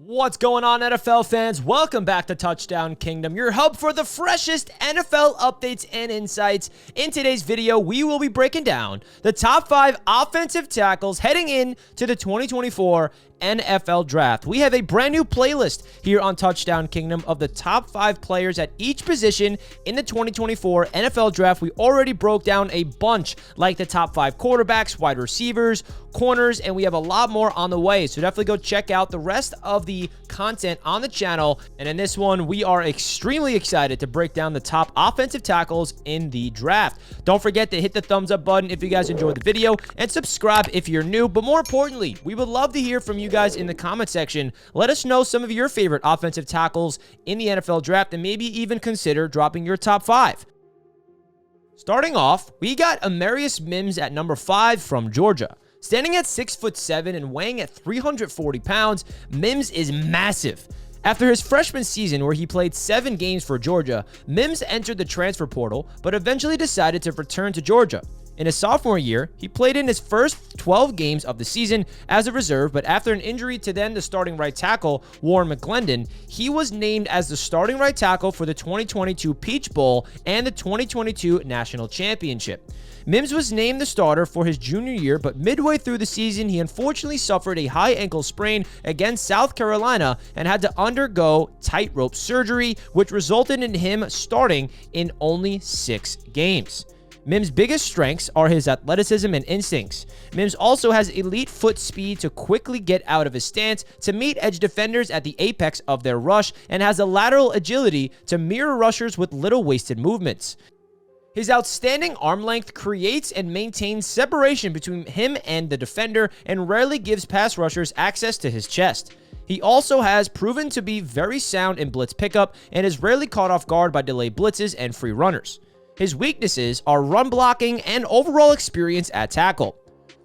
What's going on, NFL fans? Welcome back to Touchdown Kingdom, your hub for the freshest NFL updates and insights. In today's video, we will be breaking down the top 5 offensive tackles heading into the 2024 NFL Draft. We have a brand new playlist here on Touchdown Kingdom of the top 5 players at each position in the 2024 NFL Draft. We already broke down a bunch, like the top 5 quarterbacks, wide receivers, corners, and we have a lot more on the way. So definitely go check out the rest of the content on the channel. And in this one, we are extremely excited to break down the top offensive tackles in the draft. Don't forget to hit the thumbs up button if you guys enjoyed the video and subscribe if you're new. But more importantly, we would love to hear from you guys in the comment section. Let us know some of your favorite offensive tackles in the NFL Draft and maybe even consider dropping your top 5. Starting off, we got Amarius Mims at number 5 from Georgia. Standing at 6'7" and weighing at 340 pounds, Mims is massive. After his freshman season, where he played 7 games for Georgia, Mims entered the transfer portal, but eventually decided to return to Georgia. In his sophomore year, he played in his first 12 games of the season as a reserve, but after an injury to then the starting right tackle, Warren McGlendon, he was named as the starting right tackle for the 2022 Peach Bowl and the 2022 National Championship. Mims was named the starter for his junior year, but midway through the season, he unfortunately suffered a high ankle sprain against South Carolina and had to undergo tightrope surgery, which resulted in him starting in only 6 games. Mims' biggest strengths are his athleticism and instincts. Mims also has elite foot speed to quickly get out of his stance to meet edge defenders at the apex of their rush, and has a lateral agility to mirror rushers with little wasted movements. His outstanding arm length creates and maintains separation between him and the defender and rarely gives pass rushers access to his chest. He also has proven to be very sound in blitz pickup and is rarely caught off guard by delayed blitzes and free runners. His weaknesses are run blocking and overall experience at tackle.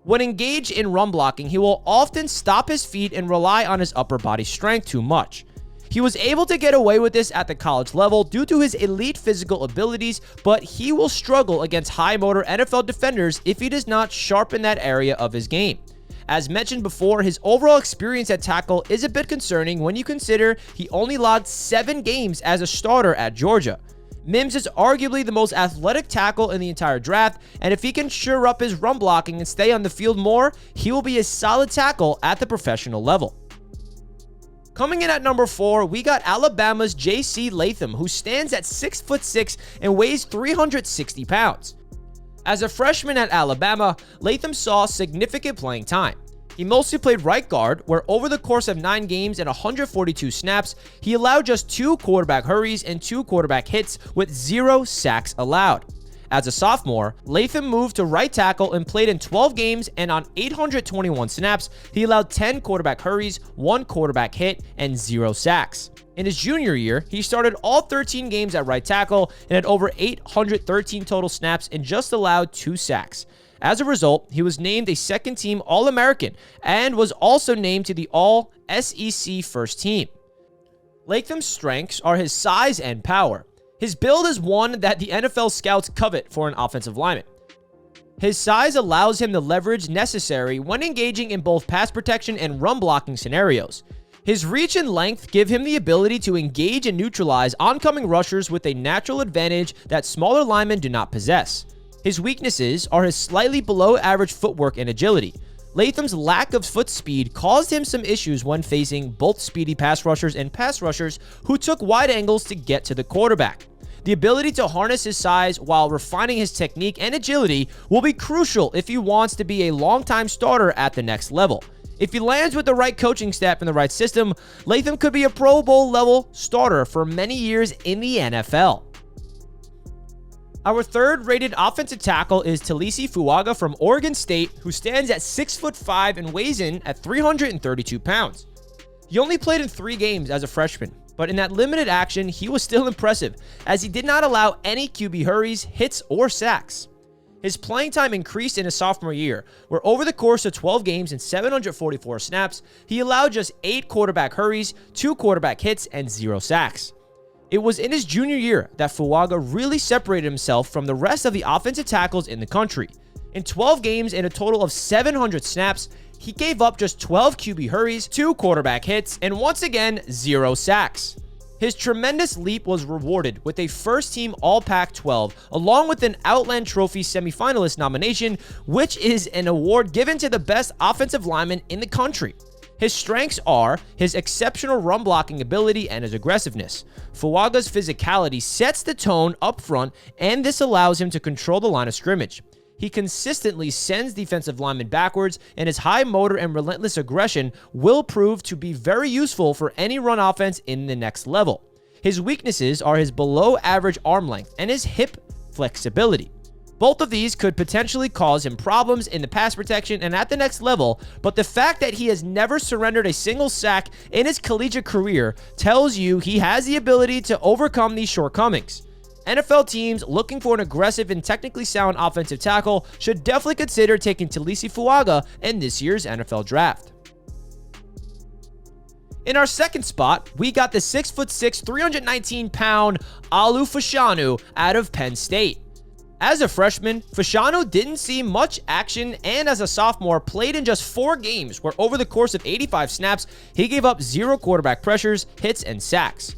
When engaged in run blocking, he will often stop his feet and rely on his upper body strength too much. He was able to get away with this at the college level due to his elite physical abilities, but he will struggle against high motor NFL defenders if he does not sharpen that area of his game. As mentioned before, his overall experience at tackle is a bit concerning when you consider he only logged 7 games as a starter at Georgia. Mims is arguably the most athletic tackle in the entire draft, and if he can shore up his run blocking and stay on the field more, he will be a solid tackle at the professional level. Coming in at number 4, we got Alabama's J.C. Latham, who stands at 6'6" and weighs 360 pounds. As a freshman at Alabama, Latham saw significant playing time. He mostly played right guard, where over the course of 9 games and 142 snaps, he allowed just 2 quarterback hurries and 2 quarterback hits with 0 sacks allowed. As a sophomore, Latham moved to right tackle and played in 12 games, and on 821 snaps, he allowed 10 quarterback hurries, 1 quarterback hit, and 0 sacks. In his junior year, he started all 13 games at right tackle and had over 813 total snaps and just allowed 2 sacks. As a result, he was named a second-team All-American and was also named to the All-SEC first team. Latham's strengths are his size and power. His build is one that the NFL scouts covet for an offensive lineman. His size allows him the leverage necessary when engaging in both pass protection and run blocking scenarios. His reach and length give him the ability to engage and neutralize oncoming rushers with a natural advantage that smaller linemen do not possess. His weaknesses are his slightly below average footwork and agility. Latham's lack of foot speed caused him some issues when facing both speedy pass rushers and pass rushers who took wide angles to get to the quarterback. The ability to harness his size while refining his technique and agility will be crucial if he wants to be a long-time starter at the next level. If he lands with the right coaching staff and the right system, Latham could be a Pro Bowl level starter for many years in the NFL. Our third rated offensive tackle is Taliese Fuaga from Oregon State, who stands at 6'5" and weighs in at 332 pounds. He only played in 3 games as a freshman, but in that limited action, he was still impressive, as he did not allow any QB hurries, hits, or sacks. His playing time increased in his sophomore year, where over the course of 12 games and 744 snaps, he allowed just 8 quarterback hurries, 2 quarterback hits, and 0 sacks. It was in his junior year that Fuaga really separated himself from the rest of the offensive tackles in the country. In 12 games and a total of 700 snaps, he gave up just 12 QB hurries, 2 quarterback hits, and once again, 0 sacks. His tremendous leap was rewarded with a first-team All-Pac-12, along with an Outland Trophy semifinalist nomination, which is an award given to the best offensive lineman in the country. His strengths are his exceptional run blocking ability and his aggressiveness. Fuaga's physicality sets the tone up front, and this allows him to control the line of scrimmage. He consistently sends defensive linemen backwards, and his high motor and relentless aggression will prove to be very useful for any run offense in the next level. His weaknesses are his below-average arm length and his hip flexibility. Both of these could potentially cause him problems in the pass protection and at the next level, but the fact that he has never surrendered a single sack in his collegiate career tells you he has the ability to overcome these shortcomings. NFL teams looking for an aggressive and technically sound offensive tackle should definitely consider taking Taliese Fuaga in this year's NFL draft. In our second spot, we got the 6'6", 319-pound Olu Fashanu out of Penn State. As a freshman, Fashanu didn't see much action, and as a sophomore, played in just 4 games, where over the course of 85 snaps, he gave up 0 quarterback pressures, hits, and sacks.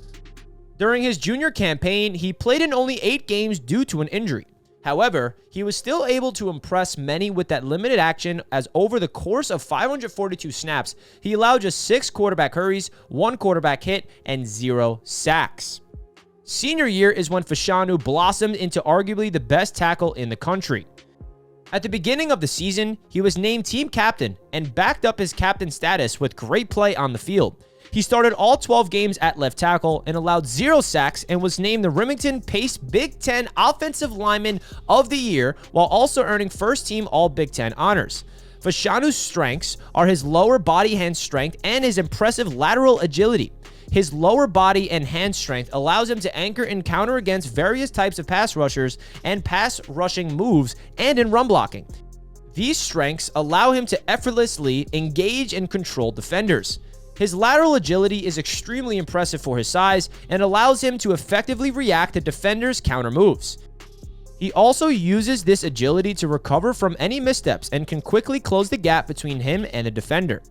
During his junior campaign, he played in only 8 games due to an injury. However, he was still able to impress many with that limited action, as over the course of 542 snaps, he allowed just 6 quarterback hurries, 1 quarterback hit, and 0 sacks. Senior year is when Fashanu blossomed into arguably the best tackle in the country. At the beginning of the season, he was named team captain and backed up his captain status with great play on the field. He started all 12 games at left tackle and allowed 0 sacks and was named the Remington Pace Big Ten Offensive Lineman of the Year, while also earning first-team All-Big Ten honors. Fashanu's strengths are his lower body hand strength and his impressive lateral agility. His lower body and hand strength allows him to anchor and counter against various types of pass rushers and pass rushing moves and in run blocking. These strengths allow him to effortlessly engage and control defenders. His lateral agility is extremely impressive for his size and allows him to effectively react to defenders' counter moves. He also uses this agility to recover from any missteps and can quickly close the gap between him and a defender.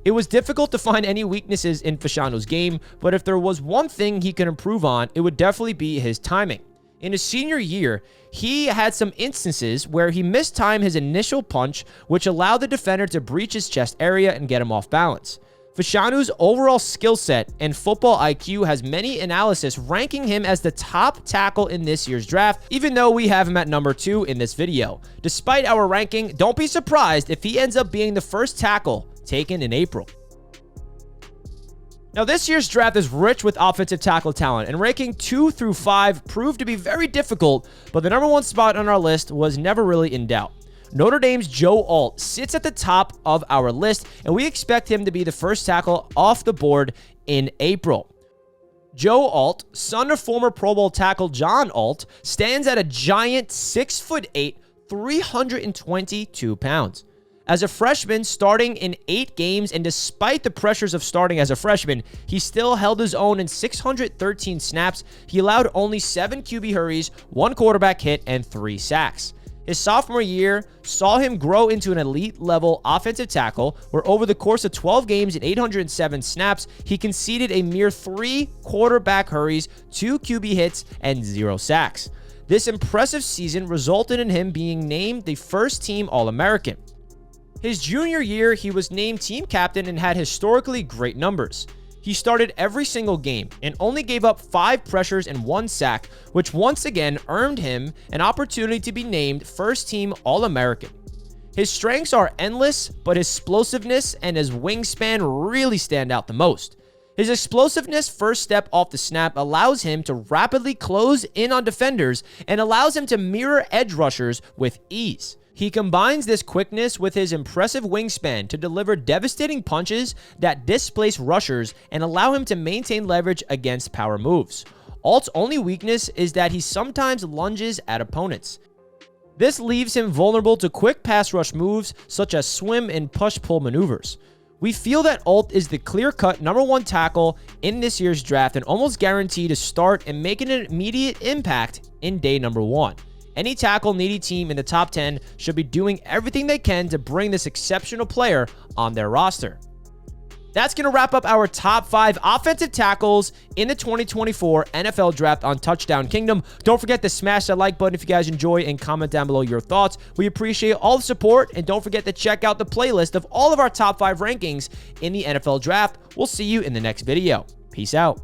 It was difficult to find any weaknesses in Fashanu's game, but if there was one thing he could improve on, it would definitely be his timing. In his senior year, he had some instances where he mistimed his initial punch, which allowed the defender to breach his chest area and get him off balance. Fashanu's overall skill set and football IQ has many analysis ranking him as the top tackle in this year's draft, even though we have him at number 2 in this video. Despite our ranking, don't be surprised if he ends up being the first tackle taken in April. Now, this year's draft is rich with offensive tackle talent, and ranking 2 through 5 proved to be very difficult, but the number 1 spot on our list was never really in doubt. Notre Dame's Joe Alt sits at the top of our list, and we expect him to be the first tackle off the board in April. Joe Alt, son of former Pro Bowl tackle John Alt, stands at a giant 6'8", 322 pounds. As a freshman, starting in 8 games, and despite the pressures of starting as a freshman, he still held his own in 613 snaps. He allowed only 7 QB hurries, 1 quarterback hit, and 3 sacks. His sophomore year saw him grow into an elite-level offensive tackle, where over the course of 12 games and 807 snaps, he conceded a mere 3 quarterback hurries, 2 QB hits, and 0 sacks. This impressive season resulted in him being named the first-team All-American. His junior year, he was named team captain and had historically great numbers. He started every single game and only gave up 5 pressures and 1 sack, which once again earned him an opportunity to be named first-team All-American. His strengths are endless, but his explosiveness and his wingspan really stand out the most. His explosiveness first step off the snap allows him to rapidly close in on defenders and allows him to mirror edge rushers with ease. He combines this quickness with his impressive wingspan to deliver devastating punches that displace rushers and allow him to maintain leverage against power moves. Alt's only weakness is that he sometimes lunges at opponents. This leaves him vulnerable to quick pass rush moves such as swim and push-pull maneuvers. We feel that Alt is the clear-cut number 1 tackle in this year's draft and almost guaranteed to start and make an immediate impact in day number 1. Any tackle-needy team in the top 10 should be doing everything they can to bring this exceptional player on their roster. That's going to wrap up our top 5 offensive tackles in the 2024 NFL Draft on Touchdown Kingdom. Don't forget to smash that like button if you guys enjoy and comment down below your thoughts. We appreciate all the support, and don't forget to check out the playlist of all of our top 5 rankings in the NFL Draft. We'll see you in the next video. Peace out.